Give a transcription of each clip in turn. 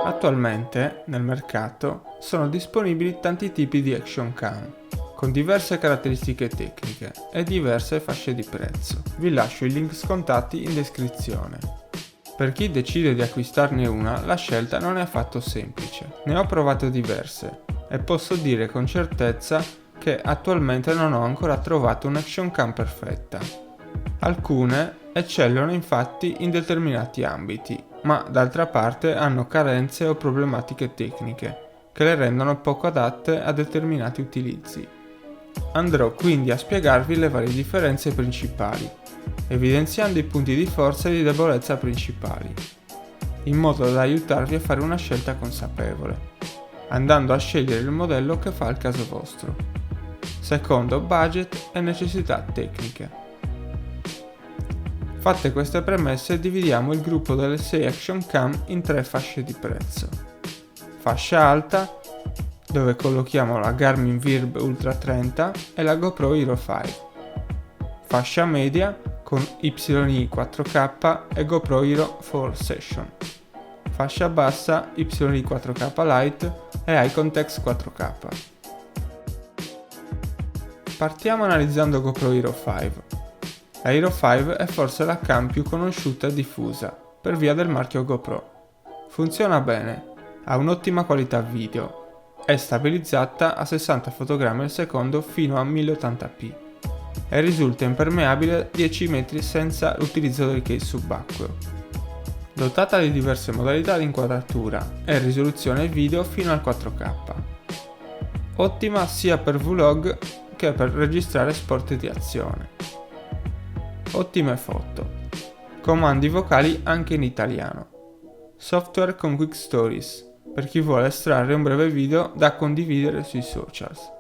Attualmente nel mercato sono disponibili tanti tipi di action cam, con diverse caratteristiche tecniche e diverse fasce di prezzo. Vi lascio i link scontati in descrizione. Per chi decide di acquistarne una, la scelta non è affatto semplice. Ne ho provate diverse e posso dire con certezza che attualmente non ho ancora trovato un'action cam perfetta. Alcune eccellono infatti in determinati ambiti, ma d'altra parte hanno carenze o problematiche tecniche che le rendono poco adatte a determinati utilizzi. Andrò quindi a spiegarvi le varie differenze principali, evidenziando i punti di forza e di debolezza principali, in modo da aiutarvi a fare una scelta consapevole, andando a scegliere il modello che fa al caso vostro, secondo budget e necessità tecniche. Fatte queste premesse, dividiamo il gruppo delle 6 action cam in 3 fasce di prezzo. Fascia alta, dove collochiamo la Garmin Virb Ultra 30 e la GoPro Hero 5. Fascia media con YI 4K e GoPro Hero 4 Session. Fascia bassa YI 4K Lite e Icontex 4K. Partiamo analizzando GoPro Hero 5. La Hero 5 è forse la cam più conosciuta e diffusa per via del marchio GoPro. Funziona bene, ha un'ottima qualità video, è stabilizzata a 60 fotogrammi al secondo fino a 1080p e risulta impermeabile 10 metri senza l'utilizzo del case subacqueo. Dotata di diverse modalità di inquadratura e risoluzione video fino al 4K. Ottima sia per vlog che per registrare sport di azione. Ottime foto. Comandi vocali anche in italiano. Software con Quick Stories per chi vuole estrarre un breve video da condividere sui socials.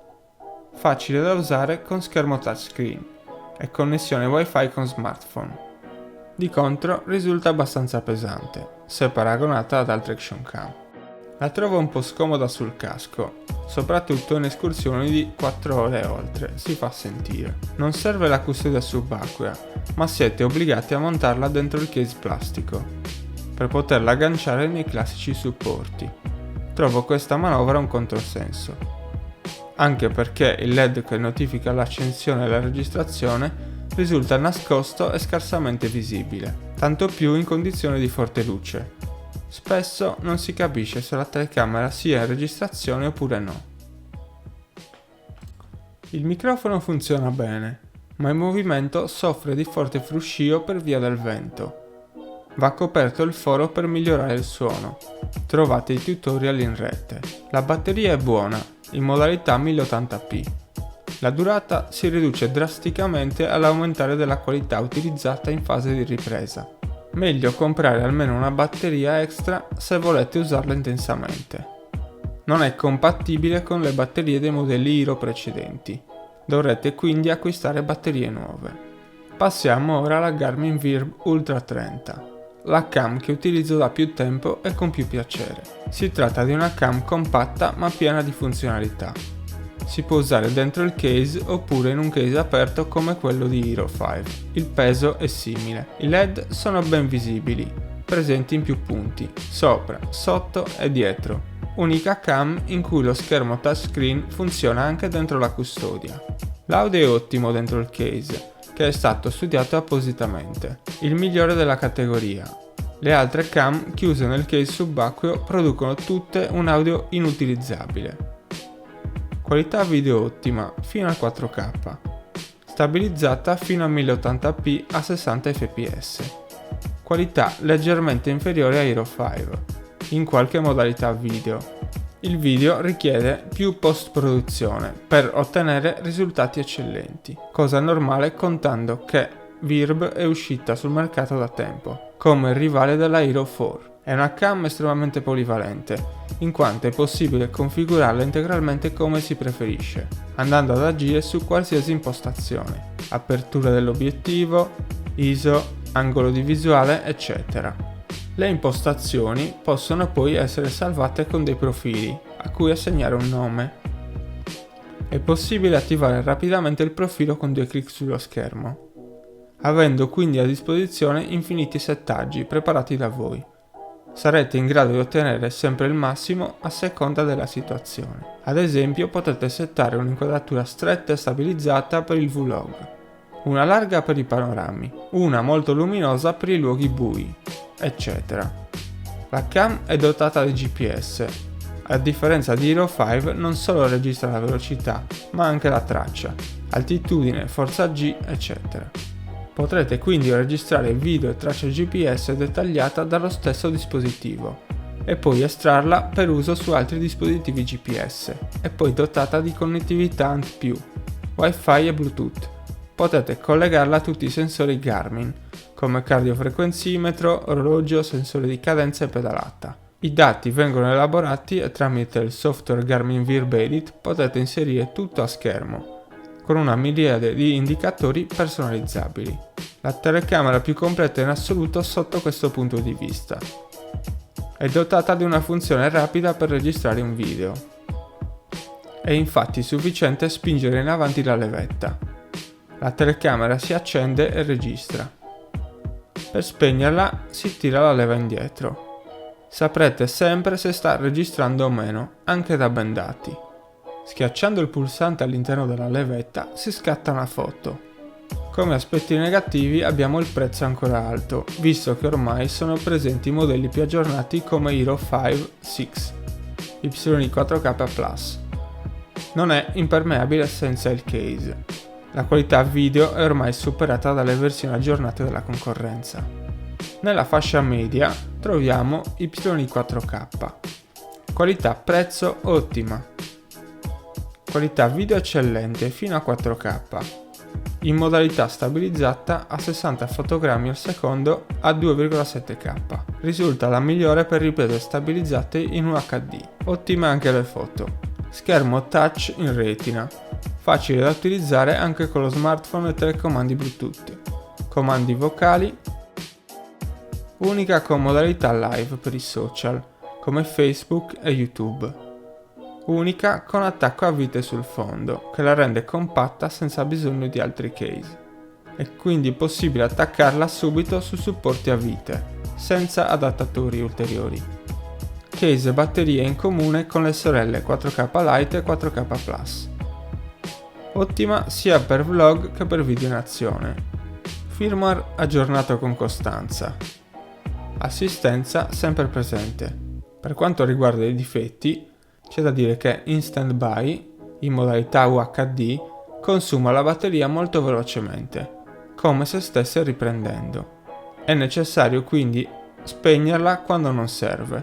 Facile da usare con schermo touchscreen e connessione Wi-Fi con smartphone. Di contro risulta abbastanza pesante, se paragonata ad altre action cam. La trovo un po' scomoda sul casco, soprattutto in escursioni di 4 ore e oltre, si fa sentire. Non serve la custodia subacquea, ma siete obbligati a montarla dentro il case plastico, per poterla agganciare nei classici supporti. Trovo questa manovra un controsenso, anche perché il LED che notifica l'accensione e la registrazione risulta nascosto e scarsamente visibile, tanto più in condizioni di forte luce. Spesso non si capisce se la telecamera sia in registrazione oppure no. Il microfono funziona bene, ma il movimento soffre di forte fruscio per via del vento. Va coperto il foro per migliorare il suono. Trovate i tutorial in rete. La batteria è buona, in modalità 1080p. La durata si riduce drasticamente all'aumentare della qualità utilizzata in fase di ripresa. Meglio comprare almeno una batteria extra se volete usarla intensamente. Non è compatibile con le batterie dei modelli Hero precedenti. Dovrete quindi acquistare batterie nuove. Passiamo ora alla Garmin Virb Ultra 30, la cam che utilizzo da più tempo e con più piacere. Si tratta di una cam compatta ma piena di funzionalità. Si può usare dentro il case oppure in un case aperto come quello di Hero 5. Il peso è simile. I LED sono ben visibili, presenti in più punti, sopra, sotto e dietro. Unica cam in cui lo schermo touchscreen funziona anche dentro la custodia. L'audio è ottimo dentro il case, che è stato studiato appositamente, il migliore della categoria. Le altre cam chiuse nel case subacqueo producono tutte un audio inutilizzabile. Qualità video ottima fino al 4K, stabilizzata fino a 1080p a 60 fps. Qualità leggermente inferiore a Hero 5, in qualche modalità video. Il video richiede più post-produzione per ottenere risultati eccellenti, cosa normale contando che Virb è uscita sul mercato da tempo, come il rivale della Hero 4. È una cam estremamente polivalente, in quanto è possibile configurarla integralmente come si preferisce, andando ad agire su qualsiasi impostazione, apertura dell'obiettivo, ISO, angolo di visuale, eccetera. Le impostazioni possono poi essere salvate con dei profili, a cui assegnare un nome. È possibile attivare rapidamente il profilo con 2 clic sullo schermo. avendo quindi a disposizione infiniti settaggi preparati da voi. Sarete in grado di ottenere sempre il massimo a seconda della situazione. Ad esempio potete settare un'inquadratura stretta e stabilizzata per il vlog, una larga per i panorami, una molto luminosa per i luoghi bui, eccetera. La cam è dotata di GPS. A differenza di Hero 5 non solo registra la velocità, ma anche la traccia, altitudine, forza G, eccetera. Potrete quindi registrare video e traccia GPS dettagliata dallo stesso dispositivo e poi estrarla per uso su altri dispositivi GPS. È poi dotata di connettività ANT+, Wi-Fi e Bluetooth. Potete collegarla a tutti i sensori Garmin, come cardiofrequenzimetro, orologio, sensore di cadenza e pedalata. I dati vengono elaborati e tramite il software Garmin Virbedit potete inserire tutto a schermo, con una miriade di indicatori personalizzabili. La telecamera più completa in assoluto sotto questo punto di vista. È dotata di una funzione rapida per registrare un video. È infatti sufficiente spingere in avanti la levetta. La telecamera si accende e registra. Per spegnerla si tira la leva indietro. Saprete sempre se sta registrando o meno, anche da bendati. Schiacciando il pulsante all'interno della levetta si scatta una foto. Come aspetti negativi abbiamo il prezzo ancora alto, visto che ormai sono presenti modelli più aggiornati come Hero 5 6 Y4K Plus. Non è impermeabile senza il case. La qualità video è ormai superata dalle versioni aggiornate della concorrenza. Nella fascia media troviamo Y4K. Qualità prezzo ottima. Qualità video eccellente fino a 4K. In modalità stabilizzata a 60 fotogrammi al secondo a 2,7K. Risulta la migliore per riprese stabilizzate in UHD. Ottime anche le foto. Schermo touch in retina. Facile da utilizzare anche con lo smartphone e telecomandi Bluetooth. Comandi vocali. Unica con modalità live per i social, come Facebook e YouTube. Unica con attacco a vite sul fondo, che la rende compatta senza bisogno di altri case. È quindi possibile attaccarla subito su supporti a vite, senza adattatori ulteriori. Case e batterie in comune con le sorelle 4K Lite e 4K Plus. Ottima sia per vlog che per video in azione. Firmware aggiornato con costanza. Assistenza sempre presente. Per quanto riguarda i difetti, c'è da dire che in stand-by, in modalità UHD, consuma la batteria molto velocemente, come se stesse riprendendo. È necessario quindi spegnerla quando non serve,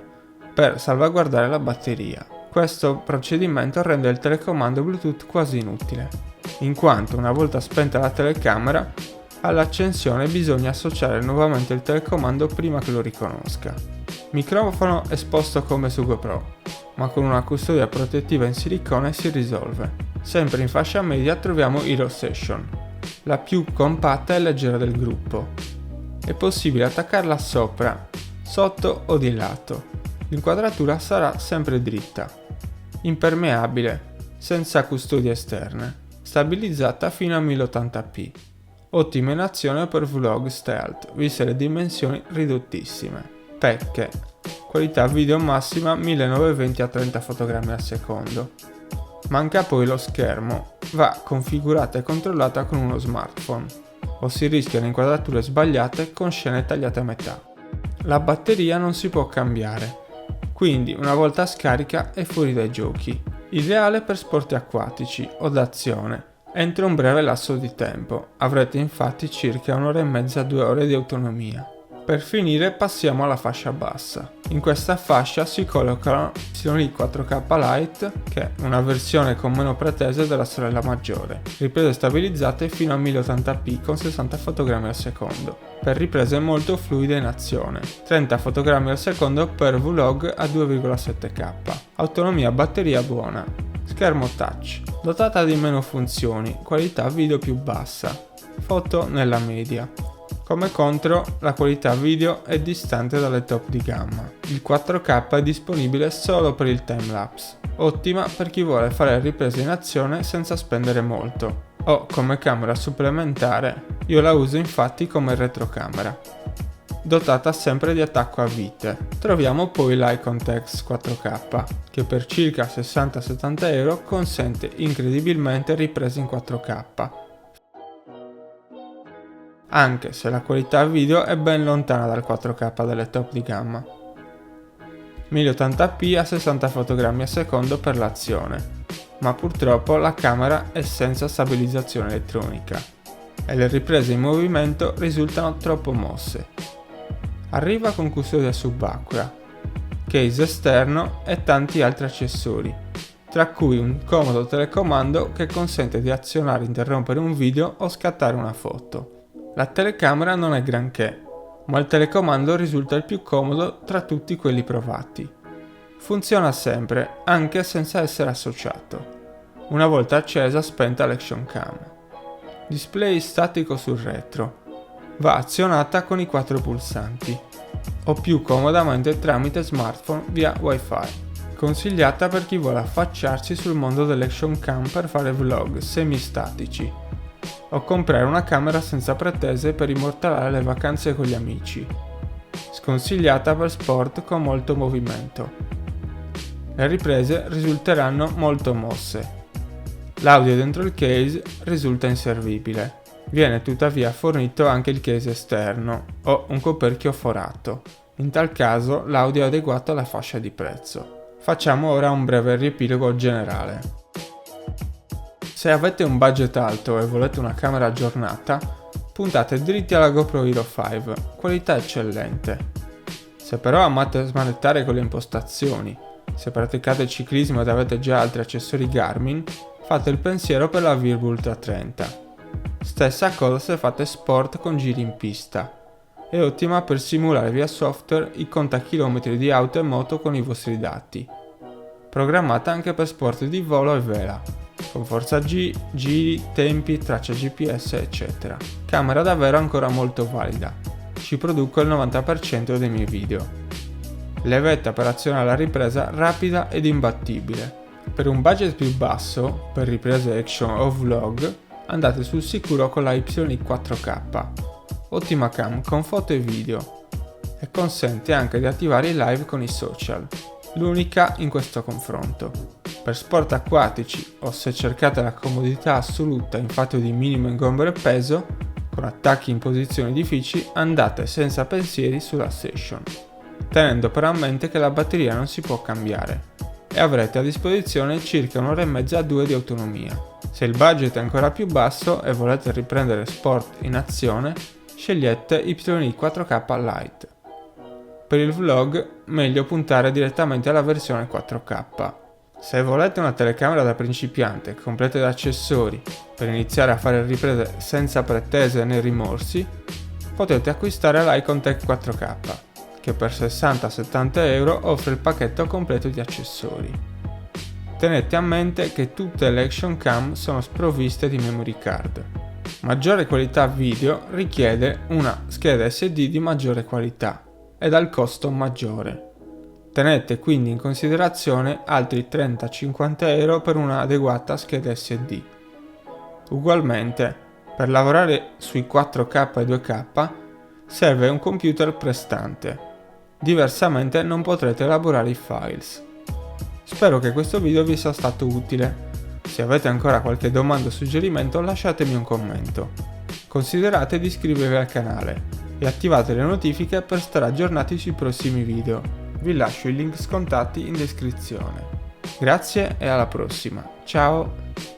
per salvaguardare la batteria. Questo procedimento rende il telecomando Bluetooth quasi inutile, in quanto una volta spenta la telecamera, all'accensione bisogna associare nuovamente il telecomando prima che lo riconosca. Microfono esposto come su GoPro, ma con una custodia protettiva in silicone si risolve. Sempre in fascia media troviamo Hero Session, la più compatta e leggera del gruppo. È possibile attaccarla sopra, sotto o di lato. L'inquadratura sarà sempre dritta. Impermeabile, senza custodie esterne. Stabilizzata fino a 1080p. Ottima in azione per vlog stealth, viste le dimensioni ridottissime. Pecche. Qualità video massima 1920 a 30 fotogrammi al secondo. Manca poi lo schermo, va configurata e controllata con uno smartphone, o si rischiano inquadrature sbagliate con scene tagliate a metà. La batteria non si può cambiare, quindi una volta scarica è fuori dai giochi. Ideale per sport acquatici o d'azione, entro un breve lasso di tempo, avrete infatti circa 1 ora e mezza 2 ore di autonomia. Per finire passiamo alla fascia bassa. In questa fascia si collocano l'opzione 4K Lite, che è una versione con meno pretese della sorella maggiore, riprese stabilizzate fino a 1080p con 60 fotogrammi al secondo, per riprese molto fluide in azione, 30 fotogrammi al secondo per vlog a 2,7K, autonomia batteria buona, schermo touch, dotata di meno funzioni, qualità video più bassa, foto nella media. Come contro, la qualità video è distante dalle top di gamma. Il 4K è disponibile solo per il timelapse, ottima per chi vuole fare riprese in azione senza spendere molto. o come camera supplementare. Io la uso infatti come retrocamera, dotata sempre di attacco a vite. Troviamo poi l'Icon Text 4K, che per circa 60-70 euro consente incredibilmente riprese in 4K, anche se la qualità video è ben lontana dal 4K delle top di gamma. 1080p a 60 fotogrammi a secondo per l'azione, ma purtroppo la camera è senza stabilizzazione elettronica e le riprese in movimento risultano troppo mosse. Arriva con custodia subacquea, case esterno e tanti altri accessori, tra cui un comodo telecomando che consente di azionare e interrompere un video o scattare una foto. La telecamera non è granché, ma il telecomando risulta il più comodo tra tutti quelli provati. Funziona sempre, anche senza essere associato. Una volta accesa spenta l'Action Cam. Display statico sul retro. Va azionata con i 4 pulsanti, o più comodamente tramite smartphone via Wi-Fi. Consigliata per chi vuole affacciarsi sul mondo dell'Action Cam per fare vlog semistatici, o comprare una camera senza pretese per immortalare le vacanze con gli amici. Sconsigliata per sport con molto movimento. Le riprese risulteranno molto mosse. L'audio dentro il case risulta inservibile. Viene tuttavia fornito anche il case esterno o un coperchio forato. In tal caso l'audio è adeguato alla fascia di prezzo. Facciamo ora un breve riepilogo generale. Se avete un budget alto e volete una camera aggiornata, puntate dritti alla GoPro Hero 5, qualità eccellente. Se però amate smanettare con le impostazioni, se praticate ciclismo ed avete già altri accessori Garmin, fate il pensiero per la Virbu Ultra 30. Stessa cosa se fate sport con giri in pista. È ottima per simulare via software i contachilometri di auto e moto con i vostri dati. Programmata anche per sport di volo e vela, con forza G, giri, tempi, traccia GPS, eccetera. Camera davvero ancora molto valida. Ci produco il 90% dei miei video. Levetta per azionare la ripresa rapida ed imbattibile. Per un budget più basso, per riprese action o vlog, andate sul sicuro con la Y4K. Ottima cam con foto e video. E consente anche di attivare i live con i social. L'unica in questo confronto. Per sport acquatici o se cercate la comodità assoluta in fatto di minimo ingombro e peso, con attacchi in posizioni difficili, andate senza pensieri sulla Session, tenendo però a mente che la batteria non si può cambiare e avrete a disposizione circa un'ora e mezza a 2 di autonomia. Se il budget è ancora più basso e volete riprendere sport in azione, scegliete Y4K Lite. Per il vlog, meglio puntare direttamente alla versione 4K. Se volete una telecamera da principiante completa di accessori per iniziare a fare riprese senza pretese né rimorsi, potete acquistare l'Icon Tech 4K, che per 60-70 euro offre il pacchetto completo di accessori. Tenete a mente che tutte le Action Cam sono sprovviste di memory card. Maggiore qualità video richiede una scheda SD di maggiore qualità e dal costo maggiore. Tenete quindi in considerazione altri 30-50 euro per un'adeguata scheda SD. Ugualmente, per lavorare sui 4K e 2K serve un computer prestante, diversamente non potrete elaborare i files. Spero che questo video vi sia stato utile. Se avete ancora qualche domanda o suggerimento lasciatemi un commento. Considerate di iscrivervi al canale e attivate le notifiche per stare aggiornati sui prossimi video. Vi lascio i link scontati in descrizione. Grazie e alla prossima. Ciao!